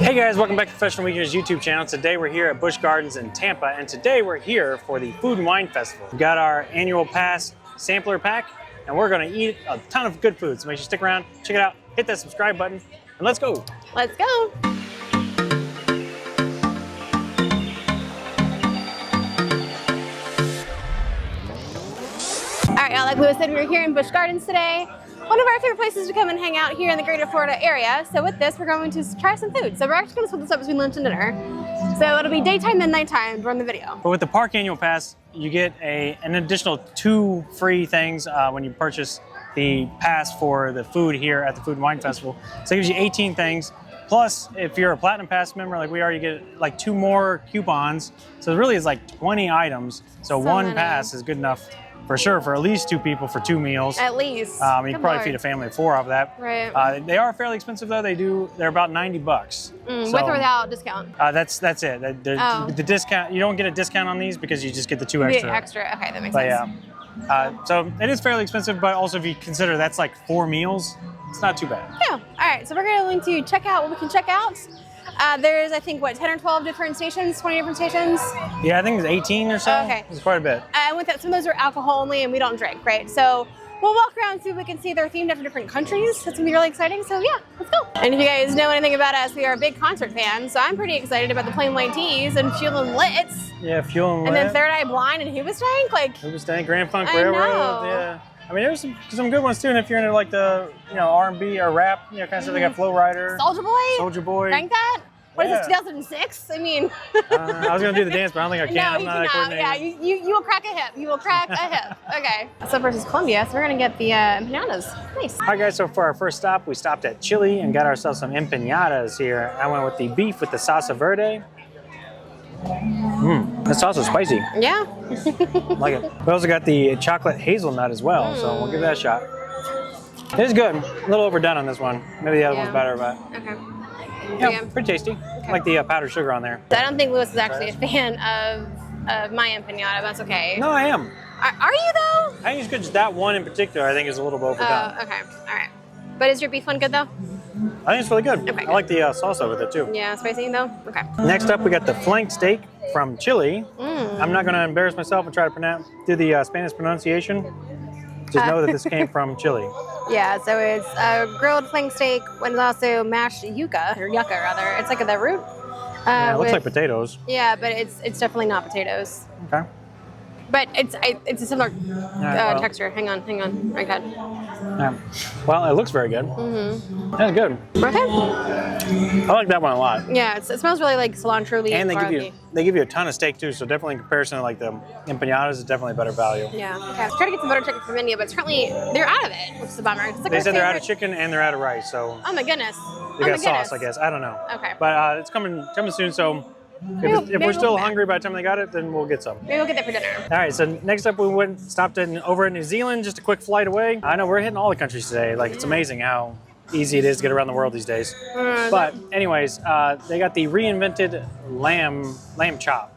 Hey guys, welcome back to Professional Weekenders YouTube channel. Today we're here at Busch Gardens in Tampa, and today we're here for the Food and Wine Festival. We've got our annual pass sampler pack, and we're gonna eat a ton of good food. So make sure you stick around, check it out, hit that subscribe button, and let's go. Let's go. All right, y'all, like Lewis said, we're here in Busch Gardens today. One of our favorite places to come and hang out here in the greater Florida area. So with this, we're going to try some food. So we're actually gonna split this up between lunch and dinner. So it'll be daytime and nighttime during the video. But with the park annual pass, you get an additional 2 free things when you purchase the pass for the food here at the Food and Wine Festival. So it gives you 18 things. Plus, if you're a Platinum Pass member like we are, you get like 2 more coupons. So it really is like 20 items. So one pass is good enough for sure for at least 2 people for 2 meals. At least. You can probably feed a family of 4 off of that. Right. They are fairly expensive though. They're about 90 bucks. With or without discount? That's it. The discount, you don't get a discount on these because you just get the 2 extra. Okay, that makes sense. Yeah. So it is fairly expensive, but also if you consider that's like 4 meals, it's not too bad. Yeah. All right, so we're going to check out what we can check out. There's, I think, what, 10 or 12 different stations, 20 different stations? Yeah, I think it's 18 or so. Okay. It's quite a bit. And with that, some of those are alcohol only and we don't drink, right? So we'll walk around and see what we can see. They're themed after different countries. That's gonna be really exciting. So yeah, let's go. And if you guys know anything about us, we are big concert fans. So I'm pretty excited about the Plain White Tees and Fuelin' Lit. Yeah, Fuelin' Lit. And then Third Eye Blind and Hoobastank. Hoobastank, Grand Funk Railroad. Yeah. I mean, there's some good ones too. And if you're into like the R&B or rap, kind of stuff, they got Flow Rider. Soldier Boy. Think that? What is this, 2006? I mean. I was going to do the dance, but I don't think I can. No, I'm not that coordinated. Yeah, you will crack a hip. You will crack a hip. Okay. So versus Colombia, so we're going to get the empanadas. Nice. All right, guys, so for our first stop, we stopped at Chile and got ourselves some empanadas here. I went with the beef with the salsa verde. The sauce is spicy. Yeah. Like it. We also got the chocolate hazelnut as well, so we'll give that a shot. It is good. A little overdone on this one. Maybe the other one's better, but. Okay. Yeah, pretty tasty. Okay. Like the powdered sugar on there. I don't think Lewis is actually a fan of my empanada. That's okay. No, I am. Are you though? I think it's good. Just that one in particular, I think is a little bit overdone. Okay. All right. But is your beef one good though? I think it's really good. Okay. I like the salsa with it too. Yeah, spicy though? Okay. Next up, we got the flank steak from Chile. I'm not going to embarrass myself and try to do the Spanish pronunciation. Just know that this came from Chile. Yeah, so it's a grilled flank steak and also mashed yucca rather. It's like the root. Yeah, it looks like potatoes. Yeah, but it's definitely not potatoes. Okay. But it's a similar texture. Hang on. Right ahead. Yeah. Well, it looks very good. That's good. Okay. I like that one a lot. Yeah, it smells really like cilantro-y. And they give you a ton of steak too, so definitely in comparison to like the empanadas, is definitely better value. Yeah. Okay. I was trying to get some butter chicken from India, but currently they're out of it, which is a bummer. It's like they said they're out of chicken and they're out of rice, so. Oh my goodness. They got sauce, I guess. I don't know. Okay. But it's coming soon, so. If we're still hungry by the time they got it, then we'll get some. Maybe we'll get that for dinner. All right, so next up we stopped over in New Zealand, just a quick flight away. I know we're hitting all the countries today. Like, it's amazing how easy it is to get around the world these days. But anyways, they got the reinvented lamb chop.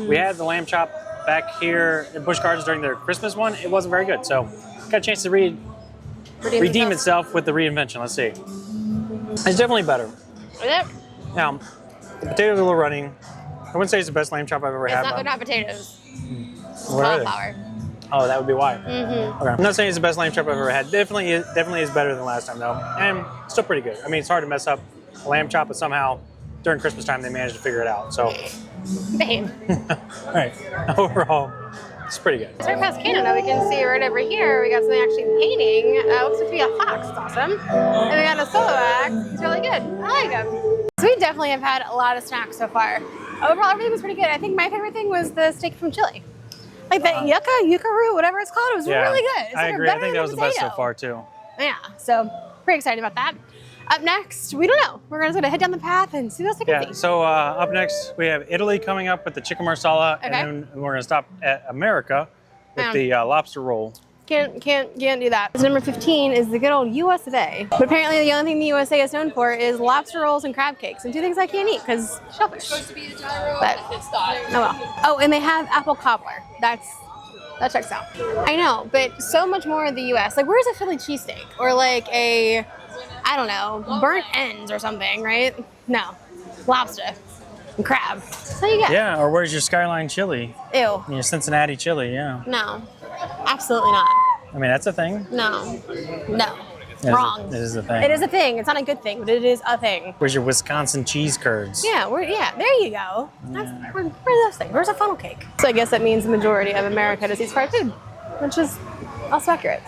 We had the lamb chop back here at Busch Gardens during their Christmas one. It wasn't very good, so got a chance to redeem itself with the reinvention. Let's see. It's definitely better. Is it? Now, the potatoes are a little runny. I wouldn't say it's the best lamb chop I've ever had. They're not potatoes. What are they? Cauliflower. Oh, that would be why. Okay. I'm not saying it's the best lamb chop I've ever had. Definitely is better than last time though, and still pretty good. I mean, it's hard to mess up a lamb chop, but somehow during Christmas time they managed to figure it out. So. Babe. All right. Overall, it's pretty good. As we're past Canada, we can see right over here we got something actually painting. Looks like to be a fox. It's awesome. And we got a solo act. It's really good. I like them. So we definitely have had a lot of snacks so far. Overall, everything was pretty good. I think my favorite thing was the steak from Chile. Like that yucca root, whatever it's called. It was really good. It's I agree. I think that was the best so far too. Yeah. So pretty excited about that. Up next, we don't know. We're just gonna head down the path and see what else we can see. So up next we have Italy coming up with the chicken marsala, and then we're gonna stop at America with the lobster roll. Can't do that. So number 15 is the good old US of A. But apparently the only thing the USA is known for is lobster rolls and crab cakes, and 2 things I can't eat because shellfish. It's supposed to be a gyro, but it's not. Oh well. Oh, and they have apple cobbler. That checks out. I know, but so much more in the US. Like, where's a Philly cheesesteak or like a, I don't know, burnt ends or something, right? No. lobster and crab. So you get. Yeah, or where's your Skyline chili? Ew. Your Cincinnati chili, yeah. No, absolutely not. I mean, that's a thing. No. Wrong. It is a thing. It is a thing. It's not a good thing, but it is a thing. Where's your Wisconsin cheese curds? Yeah, there you go. Where's those things? Where's a funnel cake? So I guess that means the majority of America does eat fried food, which is also accurate.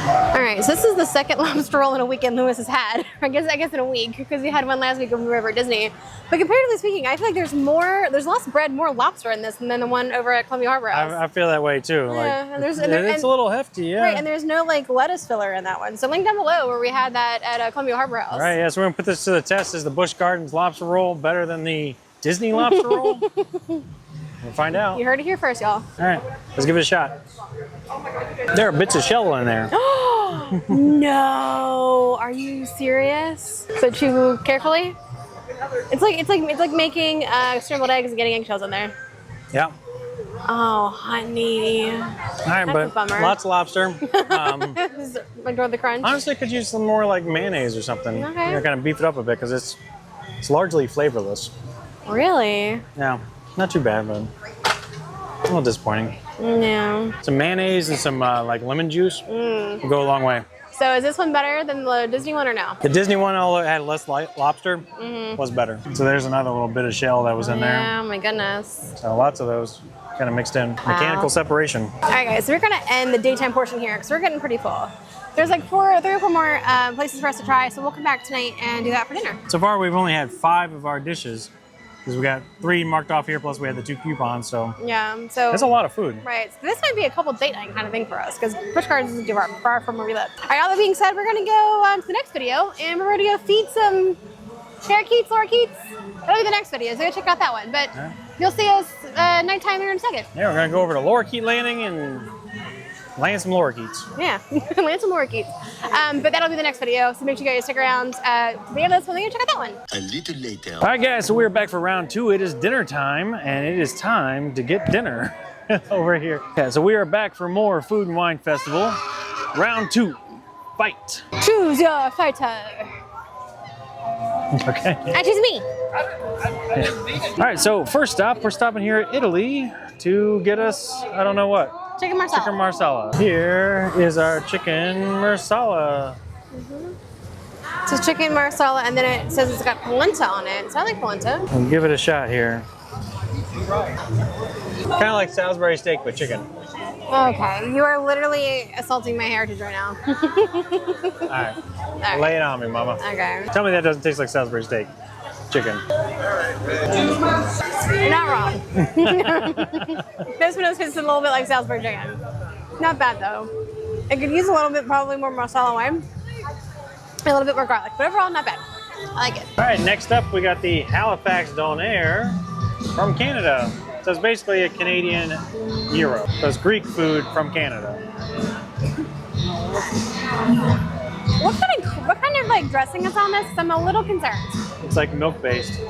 All right, so this is the second lobster roll in a weekend Lewis has had. I guess in a week, because we had one last week when we were over at Disney. But comparatively speaking, I feel like there's less bread, more lobster in this than the one over at Columbia Harbor House. I feel that way too. Yeah, like, it's a little hefty, yeah. Right, and there's no like lettuce filler in that one. So link down below where we had that at Columbia Harbor House. All right, yeah, so we're gonna put this to the test. Is the Busch Gardens lobster roll better than the Disney lobster roll? We'll find out. You heard it here first, y'all. All right, let's give it a shot. There are bits of shell in there. No, are you serious? So chew carefully. It's like making scrambled eggs and getting eggshells in there. Yeah. Oh, honey. All right, but lots of lobster. Enjoy the crunch. Honestly, could use some more like mayonnaise or something. Okay. You know, kind of beef it up a bit because it's largely flavorless. Really? Yeah, not too bad, but a little disappointing. No. Some mayonnaise and some like lemon juice will go a long way. So is this one better than the Disney one or no? The Disney one, although it had less lobster, was better. So there's another little bit of shell that was in there. Oh my goodness. So lots of those kind of mixed in. Mechanical separation. All right, guys, so we're gonna end the daytime portion here because we're getting pretty full. There's like 3 or 4 more places for us to try, so we'll come back tonight and do that for dinner. So far, we've only had 5 of our dishes because we got 3 marked off here, plus we had the 2 coupons, so yeah, so that's a lot of food. Right, so this might be a couple date night kind of thing for us because Busch Gardens isn't too far from where we live. All right, all that being said, we're gonna go to the next video and we're gonna go feed some parakeets, lorikeets. That'll be the next video, so go check out that one. But you'll see us nighttime here in a second. Yeah, we're gonna go over to Lorikeet Landing and land some lorikeets. Yeah, land some lorikeets. But that'll be the next video, so make sure you guys stick around to the end of this one and check out that one. A little later. All right, guys, so we're back for round 2. It is dinner time, and it is time to get dinner over here. Yeah, so we are back for more Food and Wine Festival. Round 2, fight. Choose your fighter. Okay. I choose me. All right, so first stop, we're stopping here at Italy to get us, I don't know what. Chicken marsala. Chicken marsala. Here is our chicken marsala. So chicken marsala, and then it says it's got polenta on it. So I like polenta. We'll give it a shot here. Kind of like Salisbury steak, but chicken. Okay, you are literally assaulting my heritage right now. All right. right. Lay it on me, mama. Okay. Tell me that doesn't taste like Salisbury steak. Chicken. You're not wrong. This one tastes a little bit like Salisbury chicken. Not bad though. It could use a little bit, probably more masala wine. A little bit more garlic, but overall not bad. I like it. All right, next up we got the Halifax Donair from Canada. So it's basically a Canadian gyro. So it's Greek food from Canada. What kind of like dressing is on this? 'Cause I'm a little concerned. It's like milk based. And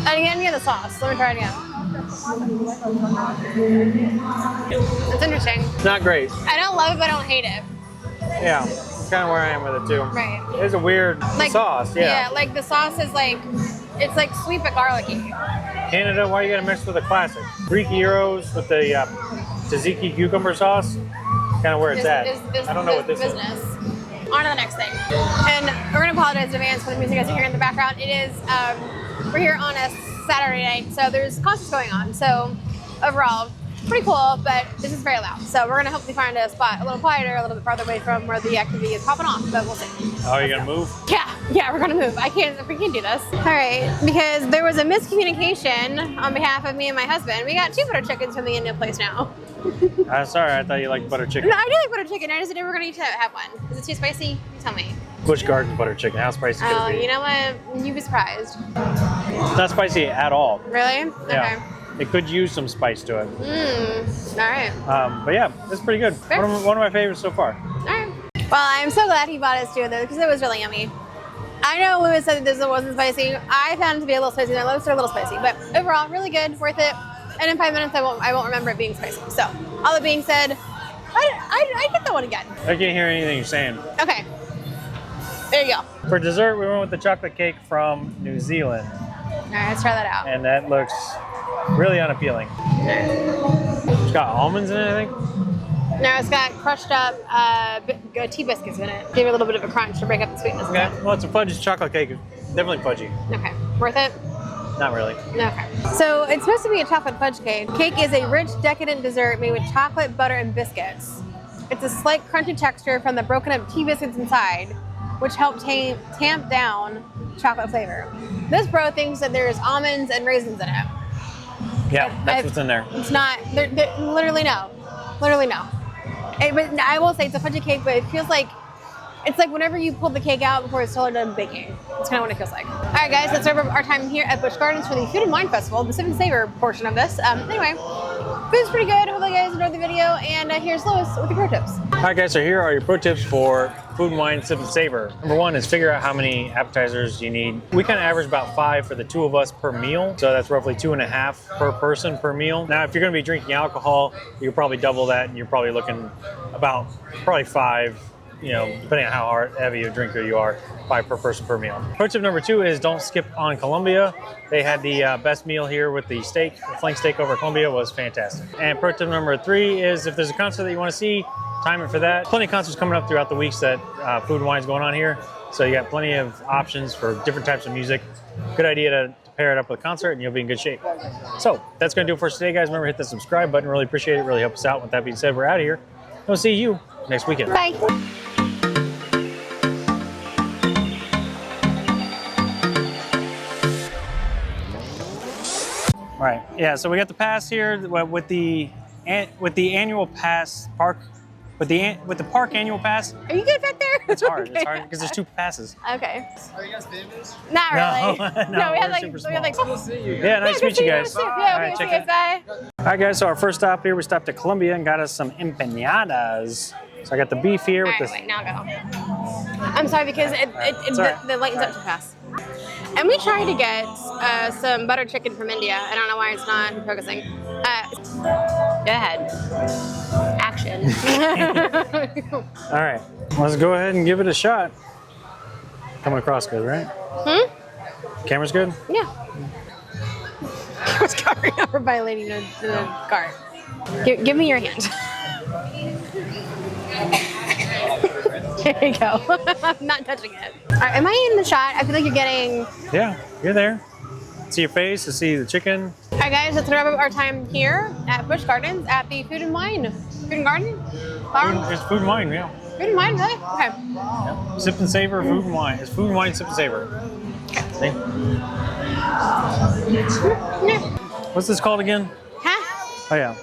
again, get the sauce. Let me try it again. It's interesting. It's not great. I don't love it, but I don't hate it. Yeah, that's kind of where I am with it too. Right. It's a weird sauce, yeah. Yeah, like the sauce is like, it's like sweet but garlicky. Canada, why you gotta mix with a classic? Greek gyros with the tzatziki cucumber sauce, kind of where it's at. I don't know what this is. On to the next thing. And we're gonna apologize in advance for the music you guys are hearing in the background. It is, we're here on a Saturday night, so there's concerts going on. So overall, pretty cool, but this is very loud. So we're gonna hopefully find a spot a little quieter, a little bit farther away from where the activity is popping off, but we'll see. Oh, you're gonna move? Yeah, we're gonna move. We can't do this. All right, because there was a miscommunication on behalf of me and my husband. We got 2 butter chickens from the Indian place now. I'm sorry, I thought you liked butter chicken. No, I do like butter chicken. I just never gonna need to have one. Is it too spicy? You tell me. Busch Gardens butter chicken, how spicy could Oh, it be? you know what? You'd be surprised. It's not spicy at all. Really? Yeah. Okay. It could use some spice to it. All right. But yeah, it's pretty good. Fair. One of my favorites so far. All right. Well, I'm so glad he bought us 2 of those because it was really yummy. I know Lewis said that this wasn't spicy. I found it to be a little spicy. My loaves are a little spicy, but overall, really good, worth it. And in 5 minutes, I won't remember it being spicy. So, all that being said, I get that one again. I can't hear anything you're saying. Okay. There you go. For dessert, we went with the chocolate cake from New Zealand. All right, let's try that out. And that looks really unappealing. It's got almonds in it, I think. No, it's got crushed up tea biscuits in it. Give it a little bit of a crunch to break up the sweetness. Okay. Well, it's a fudgy chocolate cake. Definitely fudgy. Okay. Worth it? Not really. Okay. So it's supposed to be a chocolate fudge cake. Cake is a rich, decadent dessert made with chocolate, butter, and biscuits. It's a slight crunchy texture from the broken up tea biscuits inside, which help tamp down chocolate flavor. This bro thinks that there's almonds and raisins in it. Yeah, that's what's in there. It's not, literally no. Literally no. But I will say it's a fudgy cake, but it feels like, it's like whenever you pull the cake out before it's totally done baking. That's kind of what it feels like. All right, guys, let's wrap up our time here at Busch Gardens for the Food and Wine Festival, the Sip and Savor portion of this. Anyway, food's pretty good. Hope you guys enjoyed the video. And here's Louis with your pro tips. All right, guys, so here are your pro tips for Food and Wine Sip and Savor. Number one is figure out how many appetizers you need. We kind of average about 5 for the 2 of us per meal. So that's roughly 2.5 per person per meal. Now, if you're going to be drinking alcohol, you could probably double that, and you're probably looking about probably 5. You know, depending on how heavy a drinker you are, 5 per person per meal. Pro tip number 2 is don't skip on Colombia. They had the best meal here with the steak. The flank steak over Colombia was fantastic. And pro tip number 3 is if there's a concert that you want to see, time it for that. Plenty of concerts coming up throughout the weeks that Food and Wine is going on here. So you got plenty of options for different types of music. Good idea to pair it up with a concert and you'll be in good shape. So that's going to do it for us today, guys. Remember, hit the subscribe button. Really appreciate it. Really helps us out. With that being said, we're out of here. We'll see you next weekend. Bye. All right, yeah, so we got the pass here with the annual pass park, with the park annual pass. Are you good back there? It's hard. It's hard because there's 2 passes. Okay. Are you guys famous? Not really. No, we we're had like, super we had like. We'll see you. Yeah, nice to meet you guys. Yeah, All okay, right, see check you it. guys. Bye. All right, guys. So our first stop here, we stopped at Colombia and got us some empanadas. So I got the beef here with All right, this. wait, now go. I'm sorry because the lightens up too fast. And we tried to get some butter chicken from India. I don't know why it's not focusing. Go ahead. Action. All right, let's go ahead and give it a shot. Coming across good, right? Camera's good? Yeah. I was covering over by a lady in the cart. Give me your hand. There you go. I'm not touching it. All right, am I in the shot? I feel like you're getting... Yeah, you're there. See your face, to see the chicken. All right, guys, let's wrap up our time here at Busch Gardens at the Food and Wine. Food and Garden? It's Food and Wine, yeah. Food and Wine, really? Okay. Yeah. Sip and Savor, Food and Wine. It's Food and Wine, Sip and Savor. See? Yeah. What's this called again? Huh? Oh, yeah.